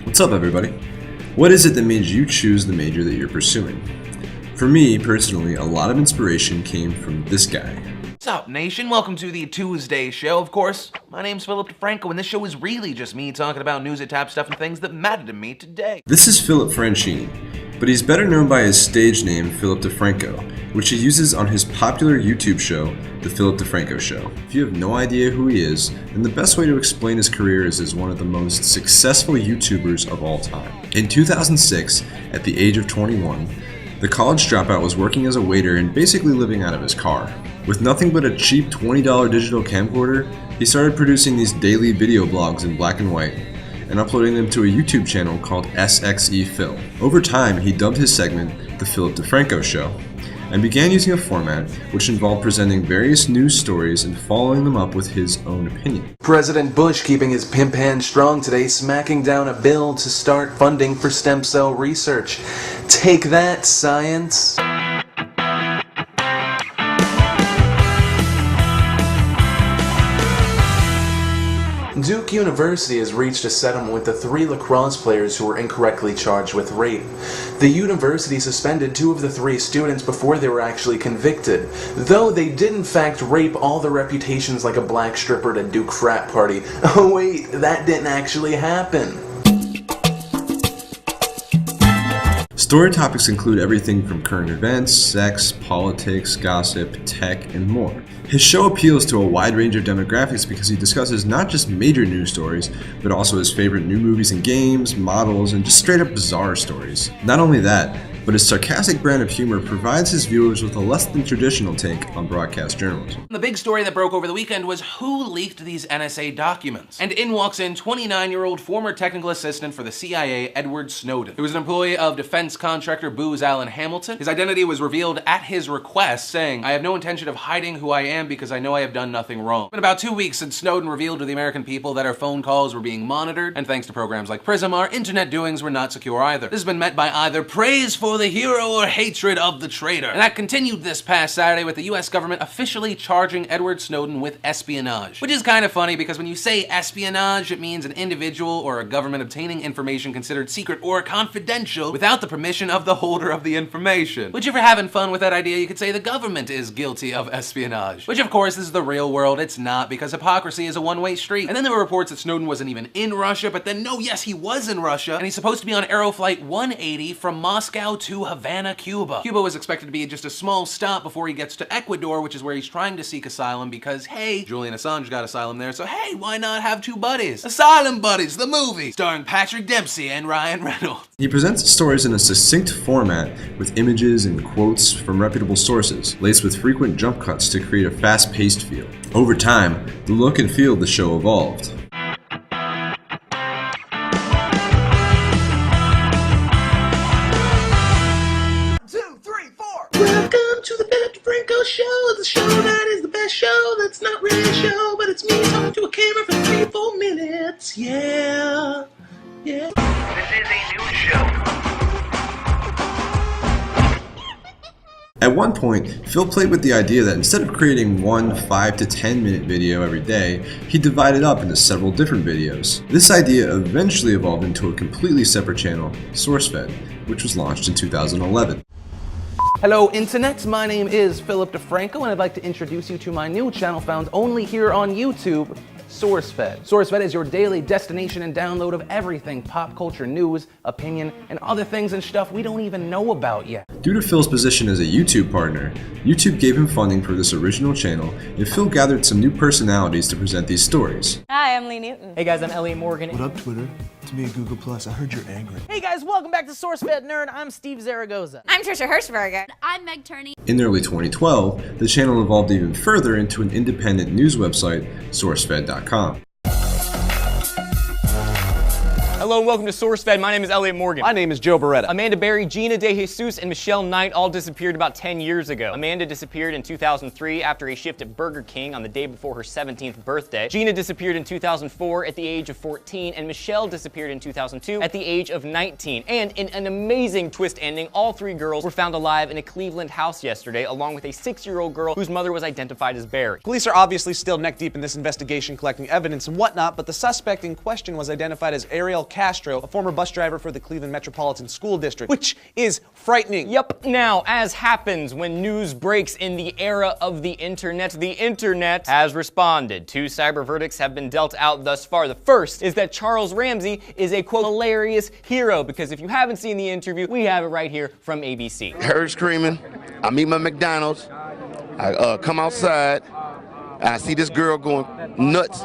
What's up, everybody? What is it that made you choose the major that you're pursuing? For me, personally, a lot of inspiration came from this guy. What's up, nation? Welcome to the Tuesday show, of course. My name's Philip DeFranco, and this show is really just me talking about news and tap stuff and things that matter to me today. This is Philip Francini, but he's better known by his stage name, Philip DeFranco, which he uses on his popular YouTube show, The Philip DeFranco Show. If you have no idea who he is, then the best way to explain his career is as one of the most successful YouTubers of all time. In 2006, at the age of 21, the college dropout was working as a waiter and basically living out of his car. With nothing but a cheap $20 digital camcorder, he started producing these daily video blogs in black and white and uploading them to a YouTube channel called SXE Phil. Over time, he dubbed his segment The Philip DeFranco Show and began using a format which involved presenting various news stories and following them up with his own opinion. President Bush keeping his pimp hand strong today, smacking down a bill to start funding for stem cell research. Take that, science. Duke University has reached a settlement with the 3 lacrosse players who were incorrectly charged with rape. The university suspended 2 of the 3 students before they were actually convicted, though they did in fact rape all the reputations like a black stripper at a Duke frat party. Oh wait, that didn't actually happen. Story topics include everything from current events, sex, politics, gossip, tech, and more. His show appeals to a wide range of demographics because he discusses not just major news stories, but also his favorite new movies and games, models, and just straight up bizarre stories. Not only that, but his sarcastic brand of humor provides his viewers with a less than traditional take on broadcast journalism. The big story that broke over the weekend was who leaked these NSA documents. And in walks in 29-year-old former technical assistant for the CIA, Edward Snowden. He was an employee of defense contractor Booz Allen Hamilton. His identity was revealed at his request, saying, "I have no intention of hiding who I am because I know I have done nothing wrong." In about 2 weeks since Snowden revealed to the American people that our phone calls were being monitored, and thanks to programs like Prism, our internet doings were not secure either. This has been met by either praise for the hero or hatred of the traitor. And that continued this past Saturday with the US government officially charging Edward Snowden with espionage. Which is kind of funny because when you say espionage, it means an individual or a government obtaining information considered secret or confidential without the permission of the holder of the information. Which, if you're having fun with that idea, you could say the government is guilty of espionage. Which, of course, is the real world. It's not, because hypocrisy is a one-way street. And then there were reports that Snowden wasn't even in Russia, but then no, yes, he was in Russia, and he's supposed to be on Aeroflight 180 from Moscow to Havana, Cuba. Cuba was expected to be just a small stop before he gets to Ecuador, which is where he's trying to seek asylum because, hey, Julian Assange got asylum there, so hey, why not have 2 buddies? Asylum Buddies, the movie, starring Patrick Dempsey and Ryan Reynolds. He presents stories in a succinct format with images and quotes from reputable sources, laced with frequent jump cuts to create a fast-paced feel. Over time, the look and feel of the show evolved. Welcome to the Philip DeFranco Show, the show that is the best show that's not really a show, but it's me talking to a camera for 3-4 minutes. Yeah. This is a news show. At one point, Phil played with the idea that instead of creating one 5 to 10 minute video every day, he divided up into several different videos. This idea eventually evolved into a completely separate channel, SourceFed, which was launched in 2011. Hello Internet, my name is Philip DeFranco and I'd like to introduce you to my new channel found only here on YouTube, SourceFed. SourceFed is your daily destination and download of everything pop culture news, opinion, and other things and stuff we don't even know about yet. Due to Phil's position as a YouTube partner, YouTube gave him funding for this original channel, and Phil gathered some new personalities to present these stories. Hi, I'm Lee Newton. Hey guys, I'm Elliot Morgan. What up, Twitter? To me at Google+, I heard you're angry. Hey guys, welcome back to SourceFed Nerd. I'm Steve Zaragoza. I'm Trisha Hirschberger. I'm Meg Turney. In early 2012, the channel evolved even further into an independent news website, SourceFed.com. Hello and welcome to SourceFed. My name is Elliot Morgan. My name is Joe Beretta. Amanda Berry, Gina De Jesus, and Michelle Knight all disappeared about 10 years ago. Amanda disappeared in 2003 after a shift at Burger King on the day before her 17th birthday. Gina disappeared in 2004 at the age of 14, and Michelle disappeared in 2002 at the age of 19. And in an amazing twist ending, all three girls were found alive in a Cleveland house yesterday, along with a 6-year-old girl whose mother was identified as Berry. Police are obviously still neck deep in this investigation, collecting evidence and whatnot, but the suspect in question was identified as Ariel Castro, a former bus driver for the Cleveland Metropolitan School District, which is frightening. Yep. Now, as happens when news breaks in the era of the internet has responded. 2 cyber verdicts have been dealt out thus far. The first is that Charles Ramsey is a, quote, hilarious hero, because if you haven't seen the interview, we have it right here from ABC. Heard screaming, I meet my McDonald's, I come outside, I see this girl going nuts,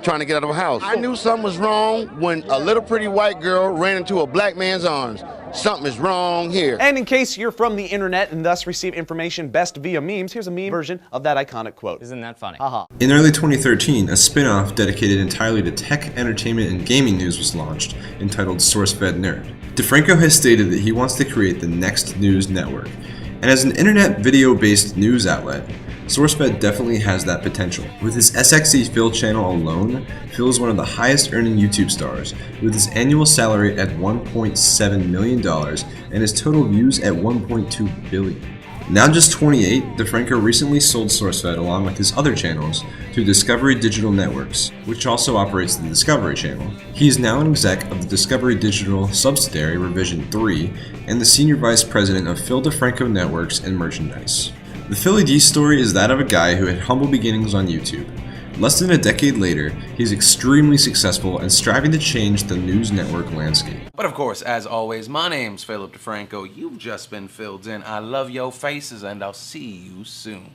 trying to get out of her house. I knew something was wrong when a little pretty white girl ran into a black man's arms. Something is wrong here. And in case you're from the internet and thus receive information best via memes, here's a meme version of that iconic quote. Isn't that funny? Haha. In early 2013, a spin-off dedicated entirely to tech, entertainment, and gaming news was launched, entitled SourceFed Nerd. DeFranco has stated that he wants to create the next news network, and as an internet video-based news outlet, SourceFed definitely has that potential. With his SXE Phil channel alone, Phil is one of the highest earning YouTube stars, with his annual salary at $1.7 million and his total views at 1.2 billion. Now just 28, DeFranco recently sold SourceFed along with his other channels to Discovery Digital Networks, which also operates the Discovery Channel. He is now an exec of the Discovery Digital subsidiary Revision 3 and the senior vice president of Phil DeFranco Networks and Merchandise. The Philly D story is that of a guy who had humble beginnings on YouTube. Less than a decade later, he's extremely successful and striving to change the news network landscape. But of course, as always, my name's Philip DeFranco. You've just been filled in. I love your faces, and I'll see you soon.